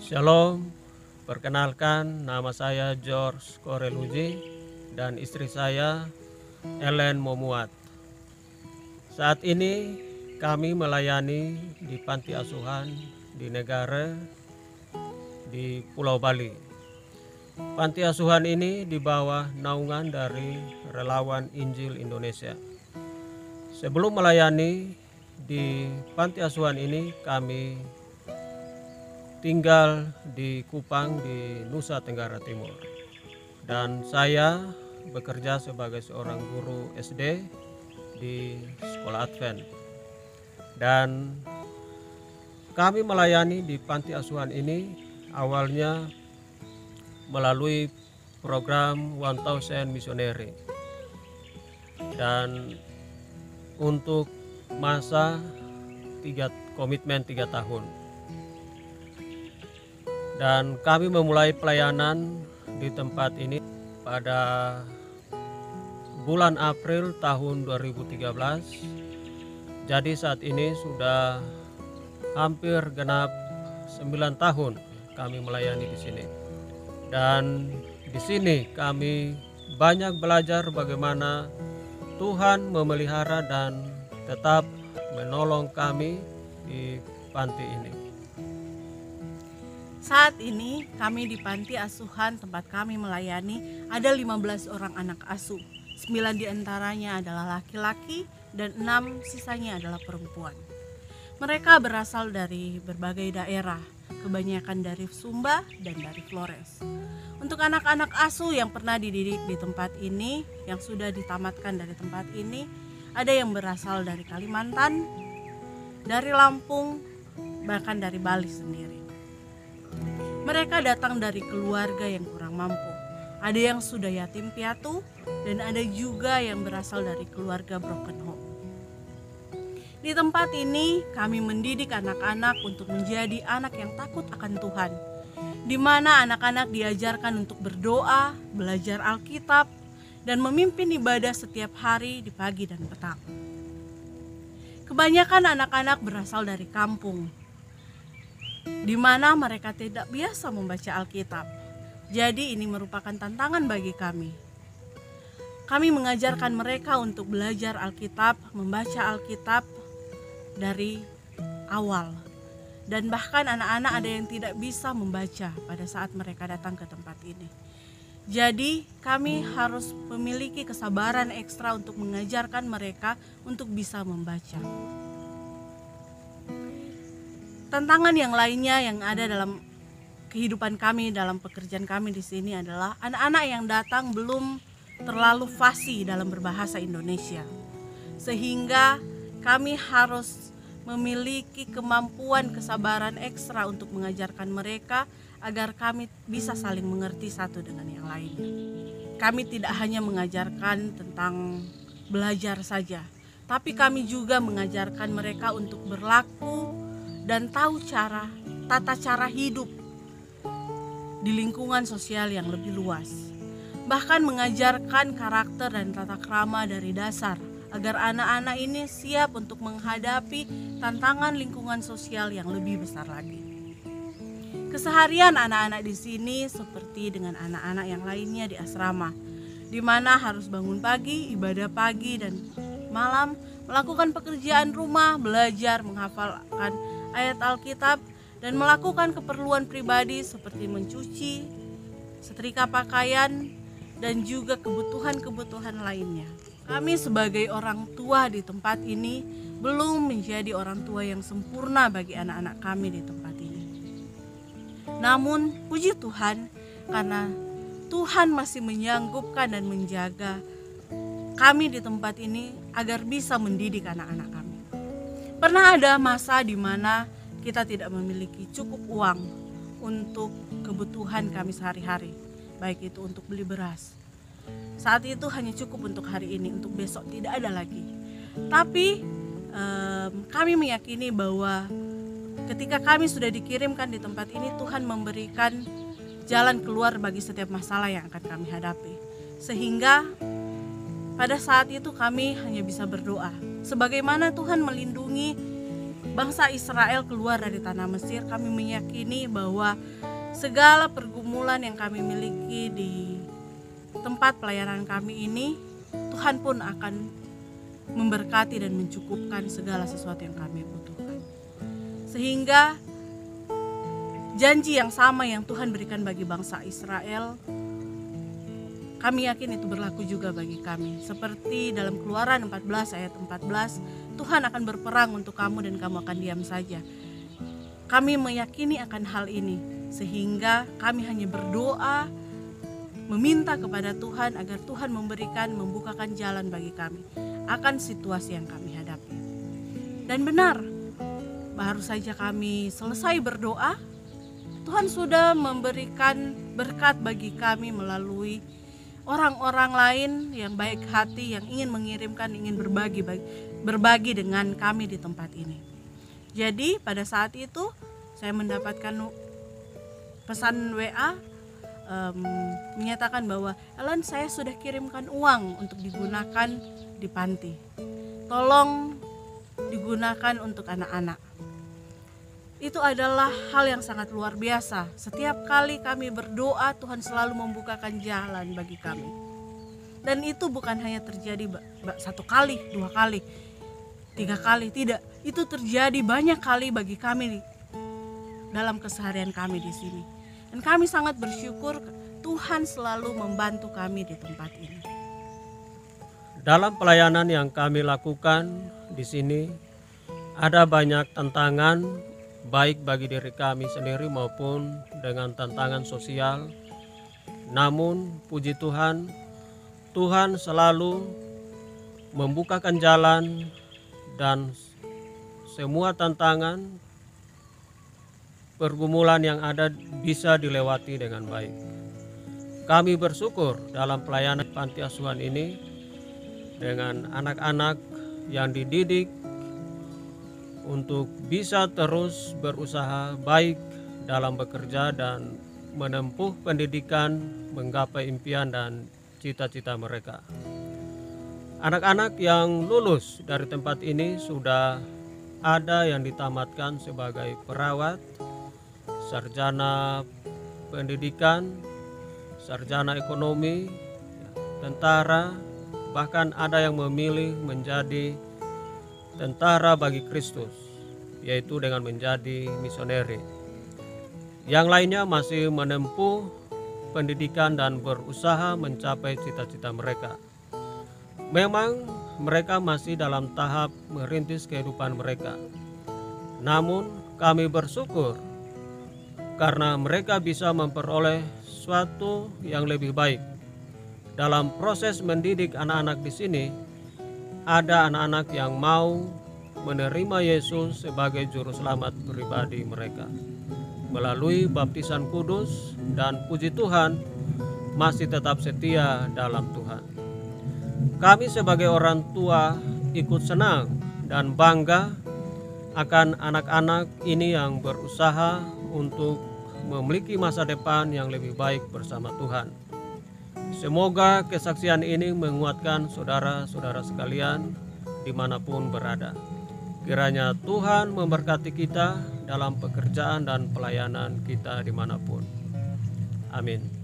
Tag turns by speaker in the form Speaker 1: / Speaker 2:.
Speaker 1: Shalom, perkenalkan nama saya George Koreluji dan istri saya Ellen Momuat. Saat ini kami melayani di panti asuhan di negara di Pulau Bali. Panti asuhan ini di bawah naungan dari Relawan Injil Indonesia. Sebelum melayani di panti asuhan ini, kami tinggal di Kupang di Nusa Tenggara Timur, dan saya bekerja sebagai seorang guru SD di sekolah Advent. Dan kami melayani di panti asuhan ini awalnya melalui program 1000 Missionary, dan untuk masa komitmen 3 tahun. Dan kami memulai pelayanan di tempat ini pada bulan April tahun 2013. Jadi saat ini sudah hampir genap 9 tahun kami melayani di sini. Dan di sini kami banyak belajar bagaimana Tuhan memelihara dan tetap menolong kami di panti ini.
Speaker 2: Saat ini kami di panti asuhan tempat kami melayani ada 15 orang anak asuh. 9 diantaranya adalah laki-laki dan 6 sisanya adalah perempuan. Mereka berasal dari berbagai daerah, kebanyakan dari Sumba dan dari Flores. Untuk anak-anak asuh yang pernah dididik di tempat ini, yang sudah ditamatkan dari tempat ini, ada yang berasal dari Kalimantan, dari Lampung, bahkan dari Bali sendiri. Mereka datang dari keluarga yang kurang mampu. Ada yang sudah yatim piatu dan ada juga yang berasal dari keluarga broken home. Di tempat ini kami mendidik anak-anak untuk menjadi anak yang takut akan Tuhan, di mana anak-anak diajarkan untuk berdoa, belajar Alkitab, dan memimpin ibadah setiap hari di pagi dan petang. Kebanyakan anak-anak berasal dari kampung, di mana mereka tidak biasa membaca Alkitab. Jadi ini merupakan tantangan bagi kami. Kami mengajarkan mereka untuk belajar Alkitab, membaca Alkitab dari awal. Dan bahkan anak-anak ada yang tidak bisa membaca pada saat mereka datang ke tempat ini. Jadi kami harus memiliki kesabaran ekstra untuk mengajarkan mereka untuk bisa membaca. Tantangan yang lainnya yang ada dalam kehidupan kami, dalam pekerjaan kami di sini adalah anak-anak yang datang belum terlalu fasih dalam berbahasa Indonesia. Sehingga kami harus memiliki kemampuan kesabaran ekstra untuk mengajarkan mereka agar kami bisa saling mengerti satu dengan yang lainnya. Kami tidak hanya mengajarkan tentang belajar saja, tapi kami juga mengajarkan mereka untuk berlaku dan tahu tata cara hidup di lingkungan sosial yang lebih luas. Bahkan mengajarkan karakter dan tata krama dari dasar agar anak-anak ini siap untuk menghadapi tantangan lingkungan sosial yang lebih besar lagi. Keseharian anak-anak di sini seperti dengan anak-anak yang lainnya di asrama, di mana harus bangun pagi, ibadah pagi dan malam, melakukan pekerjaan rumah, belajar, menghafalkan ayat Alkitab, dan melakukan keperluan pribadi seperti mencuci, setrika pakaian, dan juga kebutuhan-kebutuhan lainnya. Kami sebagai orang tua di tempat ini belum menjadi orang tua yang sempurna bagi anak-anak kami di tempat ini. Namun puji Tuhan, karena Tuhan masih menyanggupkan dan menjaga kami di tempat ini agar bisa mendidik anak-anak kami. Pernah ada masa di mana kita tidak memiliki cukup uang untuk kebutuhan kami sehari-hari, baik itu untuk beli beras. Saat itu hanya cukup untuk hari ini, untuk besok tidak ada lagi. Tapi kami meyakini bahwa ketika kami sudah dikirimkan di tempat ini, Tuhan memberikan jalan keluar bagi setiap masalah yang akan kami hadapi. Sehingga pada saat itu kami hanya bisa berdoa. Sebagaimana Tuhan melindungi bangsa Israel keluar dari tanah Mesir, kami meyakini bahwa segala pergumulan yang kami miliki di tempat pelayanan kami ini, Tuhan pun akan memberkati dan mencukupkan segala sesuatu yang kami butuhkan. Sehingga janji yang sama yang Tuhan berikan bagi bangsa Israel, kami yakin itu berlaku juga bagi kami. Seperti dalam Keluaran 14 ayat 14, Tuhan akan berperang untuk kamu dan kamu akan diam saja. Kami meyakini akan hal ini, sehingga kami hanya berdoa, meminta kepada Tuhan agar Tuhan membukakan jalan bagi kami akan situasi yang kami hadapi. Dan benar, baru saja kami selesai berdoa, Tuhan sudah memberikan berkat bagi kami melalui orang-orang lain yang baik hati, yang ingin mengirimkan, ingin berbagi dengan kami di tempat ini. Jadi pada saat itu saya mendapatkan pesan WA menyatakan bahwa Ellen, saya sudah kirimkan uang untuk digunakan di panti. Tolong digunakan untuk anak-anak. Itu adalah hal yang sangat luar biasa. Setiap kali kami berdoa, Tuhan selalu membukakan jalan bagi kami. Dan itu bukan hanya terjadi satu kali, 2 kali, 3 kali, tidak. Itu terjadi banyak kali bagi kami dalam keseharian kami di sini. Dan kami sangat bersyukur Tuhan selalu membantu kami di tempat ini.
Speaker 1: Dalam pelayanan yang kami lakukan di sini, ada banyak tantangan, baik bagi diri kami sendiri maupun dengan tantangan sosial. Namun puji Tuhan, Tuhan selalu membukakan jalan dan semua tantangan, pergumulan yang ada bisa dilewati dengan baik. Kami bersyukur dalam pelayanan panti asuhan ini dengan anak-anak yang dididik untuk bisa terus berusaha baik dalam bekerja dan menempuh pendidikan, menggapai impian dan cita-cita mereka. Anak-anak yang lulus dari tempat ini sudah ada yang ditamatkan sebagai perawat, sarjana pendidikan, sarjana ekonomi, tentara, bahkan ada yang memilih menjadi tentara bagi Kristus, yaitu dengan menjadi misioneri. Yang lainnya masih menempuh pendidikan dan berusaha mencapai cita-cita mereka. Memang mereka masih dalam tahap merintis kehidupan mereka. Namun kami bersyukur karena mereka bisa memperoleh sesuatu yang lebih baik. Dalam proses mendidik anak-anak di sini, ada anak-anak yang mau menerima Yesus sebagai juru selamat pribadi mereka melalui baptisan kudus, dan puji Tuhan masih tetap setia dalam Tuhan. Kami sebagai orang tua ikut senang dan bangga akan anak-anak ini yang berusaha untuk memiliki masa depan yang lebih baik bersama Tuhan. Semoga kesaksian ini menguatkan saudara-saudara sekalian dimanapun berada. Kiranya Tuhan memberkati kita dalam pekerjaan dan pelayanan kita dimanapun. Amin.